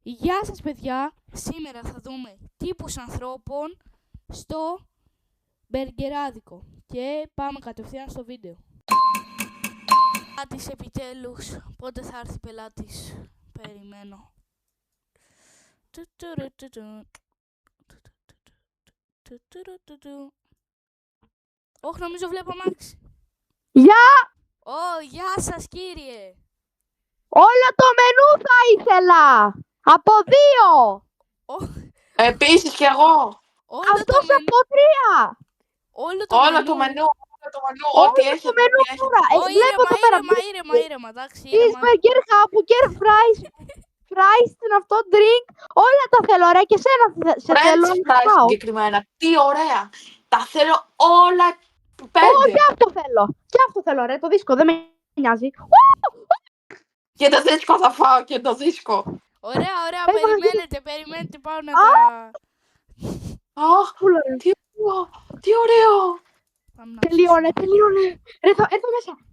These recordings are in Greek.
Γεια σας παιδιά, σήμερα θα δούμε τύπους ανθρώπων στο μπεργκεράδικο και πάμε κατευθείαν στο βίντεο. Πελάτης επιτέλους, πότε θα έρθει πελάτης, περιμένω. Όχι, νομίζω βλέπω Μάξ. Γεια! Γεια σας κύριε. Όλο το μενού θα ήθελα! Από 2! Επίσης κι εγώ. Αυτός από 3! Όλο Όλο το μενού, ό,τι Όλο έχει. το μενού τώρα! Βλέπω εδώ πέρα Ήρεμα, εντάξει, cheeseburger, hamburger, fries, αυτό, drink, όλα τα θέλω, ωραία, και σένα σε θέλω French να fries πάω. συγκεκριμένα. Τι ωραία. Τα θέλω όλα Και 5. αυτό θέλω, και αυτό θέλω, ρε, το δίσκο, δεν με νοιάζει. Και το δίσκο θα φάω και το δίσκο. Ωραία, περιμένετε, πάω να τα... Αχ, τι ωραίο. Τελείωνε. Ρε,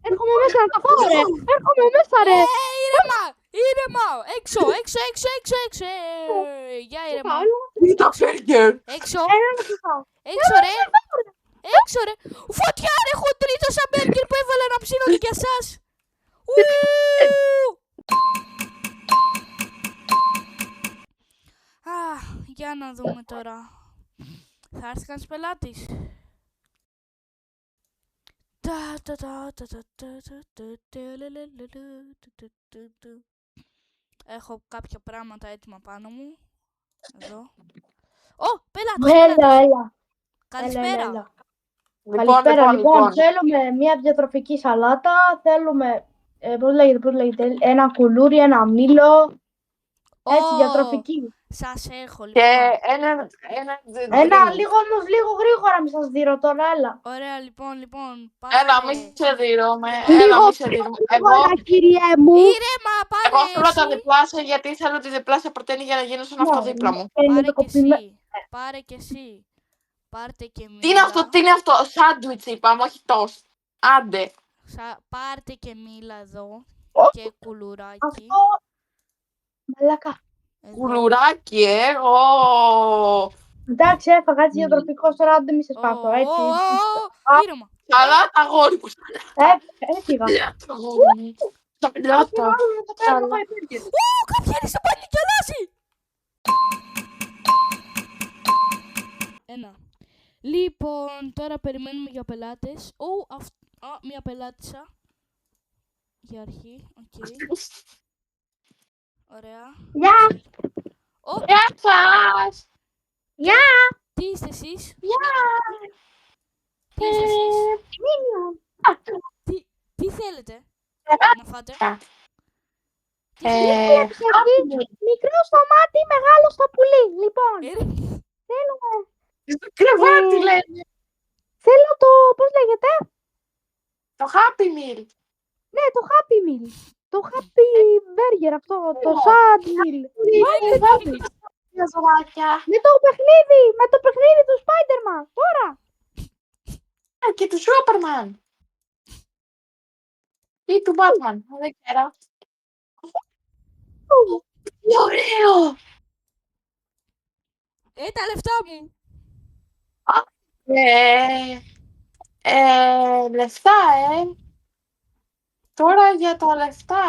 έρχομαι μέσα να τα φάω, ρε. Έρχομαι μέσα, ρε. Ήρεμα, έξω. Γεια ήρεμα. Είναι τα μπέργκερ. Έξω, Να το φάω. έξω ρε. Φωτιά ρε, έχω τρίτο σαν μπέργκερ που έβαλα να ψήνω για σας. Για να δούμε τώρα. Θα έρθει κανείς πελάτης. Έχω κάποια πράγματα έτοιμα πάνω μου. Εδώ. Πελάτης. Έλα. Καλησπέρα. Καλησπέρα, λοιπόν. Θέλουμε μια διατροφική σαλάτα. Θέλουμε, πώς λέγεται, ένα κουλούρι, ένα μήλο. Έτσι, διατροφική. Σας έχω, λοιπόν. Και Ένα λίγο γρήγορα, μη σας δείρω τώρα, έλα. Ωραία, λοιπόν. Έλα, μη σε δίρωμε. Γρήγορα, κυριέ μου. Ήρεμα, Εγώ πάρε θέλω τα εσύ. διπλάσια γιατί θέλω τη διπλάσια πρωτεΐνη για να γίνω σαν αυτό δίπλα μου. Πάρε και εσύ. Πάρτε και μήλα. Τι είναι αυτό, σάντουιτς είπαμε, όχι τόστ. Άντε. Πάρτε και μήλα εδώ. Και κουλουράκι. Αυτό, μαλάκα. Κουλουράκι, Εντάξει, έφαγα έτσι διατροφικό, τώρα δεν μη σε σπάσω, έτσι. Ήρεμα. Σαλάτα, αγόρι μου. Έφυγα. Σαλάτα. Κάποιοι είναι στο πάλι και αλλάζει. Ένα. Λοιπόν, τώρα περιμένουμε για πελάτες. Μία πελάτησα. Για αρχή, οκ. Ωραία. Γεια! Γεια σας. Γεια! Τι είστε εσείς? Γεια. Τι θέλετε να φάτε? Μικρό στο μάτι, μεγάλο στο πουλί. Λοιπόν, θέλουμε... Κρεβάτι λένε. Θέλω το, πώς λέγεται? Το Happy Meal. Ναι, το Happy Meal. Το Happy Burger αυτό, το Sad Meal. Με το παιχνίδι του Spider-Man, τώρα. Και του Superman. Ή του Batman, δεν ξέρω. Τι ωραίο. Τα λεφτά μου. Λεφτά, Τώρα για τα λεφτά.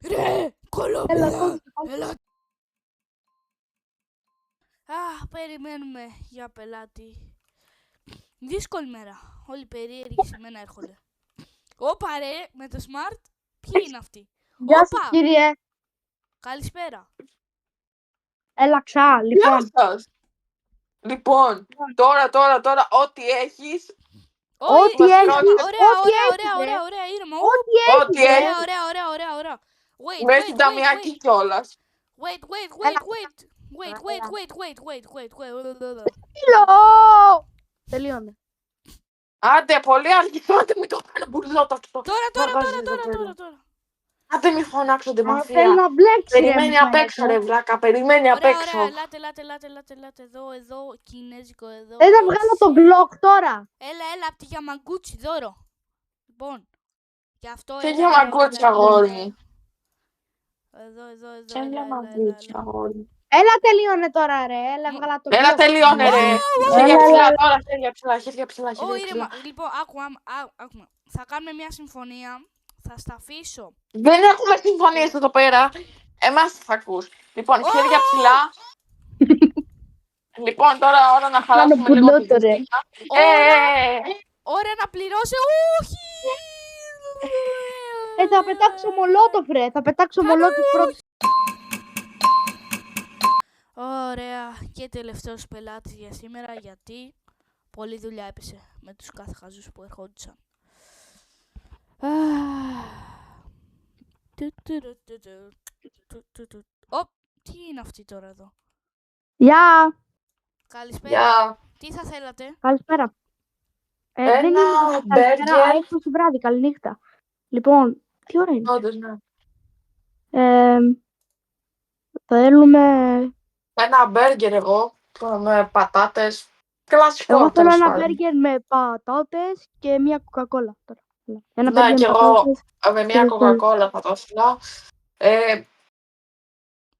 Ρε, κολόπεδα. Έλα. Περιμένουμε για πελάτη. Δύσκολη μέρα. Όλοι περίεργοι σε μένα έρχονται. Όπα ρε, με το smart. Ποιοι είναι αυτοί? Γεια σας, κύριε. Καλησπέρα. Έλα ξά, λοιπόν. Λοιπόν, τώρα, ό,τι έχεις. Ό,τι έχεις. Ωραία, ήρεμα. Ό,τι έχεις. Ωραία. Με στην ταμιακή κιόλας. Wait. Τελείωνε. Άντε, πολύ αργά, άντε μην το κάνω μπουρλότο αυτό. Τώρα. Άντε μη φωνάξω τη Θέλει μαφία. να μπλέξει. Περιμένει απ' έξω ρε βλάκα, περιμένει απ' έξω. Ωραία, ελάτε εδώ, κινέζικο εδώ. Θα βγάλω το Glock τώρα. Έλα, απ' τη Γιαμαγκούτσι, δώρο. Λοιπόν, Και αυτό Και για μαγκούτσι, αγόρι μου. Εδώ. Και για μαγκούτσι, αγόρι μου. Έλα, τελείωνε τώρα, ρε. Έλα, βγάλα το Έλα, βίντεο. τελείωνε, ρε. Χέρια ψηλά τώρα, χέρια ψηλά. Ω, ήρεμα. Λοιπόν, άκουμε. Θα κάνουμε μια συμφωνία. Θα στα αφήσω. Δεν έχουμε συμφωνίες εδώ πέρα. Εμάς θα ακούς. Λοιπόν, χέρια ψηλά. Λοιπόν, τώρα ώρα να χαλάσουμε λίγο τη δυστυχία. Ώρα να πληρώσω. Όχι! Θα πετάξω μολότοφ, ρε. Θα πετάξω μολότοφ πρώτα. Ωραία. Και τελευταίος πελάτης για σήμερα, γιατί πολλή δουλειά έπεσε με τους κάθε χαζούς που ερχόντουσαν. Τι είναι αυτή τώρα εδώ? Γεια. Καλησπέρα. Τι θα θέλατε? Καλησπέρα. Δεν Ένα είναι καλησπέρα, μπέργκερ. 20 βράδυ. Καληνύχτα. Λοιπόν, τι ώρα είναι? Όντως, ναι. Θέλουμε... Ένα μπέργκερ εγώ, με πατάτες. Κλασικό, Εγώ θέλω τέλος ένα πάντων. μπέργκερ με πατάτες και μια κοκακόλα. Ένα Ναι, μπέργκερ και με εγώ πατάτες. με μια κοκακόλα θα το ήθελα.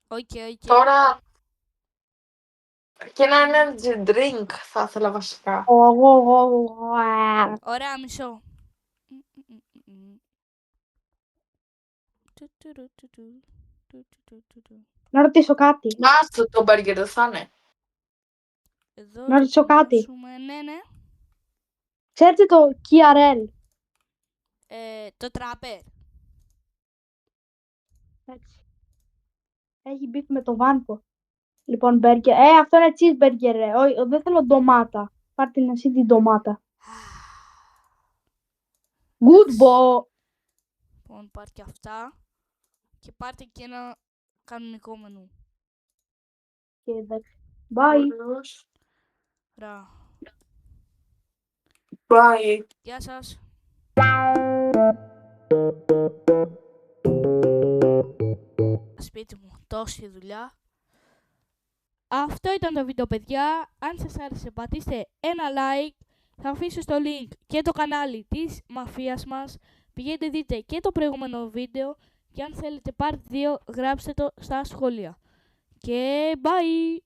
Οκ. Τώρα και ένα energy drink θα ήθελα βασικά. Ωραία, μισό. Να ρωτήσω κάτι. Μάστο το μπέργκερ δεν θα είναι. Εδώ Να ρωτήσω κάτι. Ναι. Ξέρετε το KRL? Το τράπερ. Εντάξει. Έχει μπει με το βάνκο. Λοιπόν, μπέργκερ. Αυτό είναι cheeseburger, ρε. Όχι, δεν θέλω ντομάτα. Πάρτε την εσύ την ντομάτα. Good boy. Λοιπόν, πάρτε και αυτά. Και πάρτε και ένα κανονικό μενού. Και εντάξει. Bye. Ρα. Bye. Γεια σας. Σπίτι μου, τόση δουλειά. Αυτό ήταν το βίντεο, παιδιά. Αν σας άρεσε, πατήστε ένα like. Θα αφήσω στο link και το κανάλι της μαφίας μας. Πηγαίνετε δείτε και το προηγούμενο βίντεο. Και αν θέλετε part 2, γράψτε το στα σχόλια. Και bye!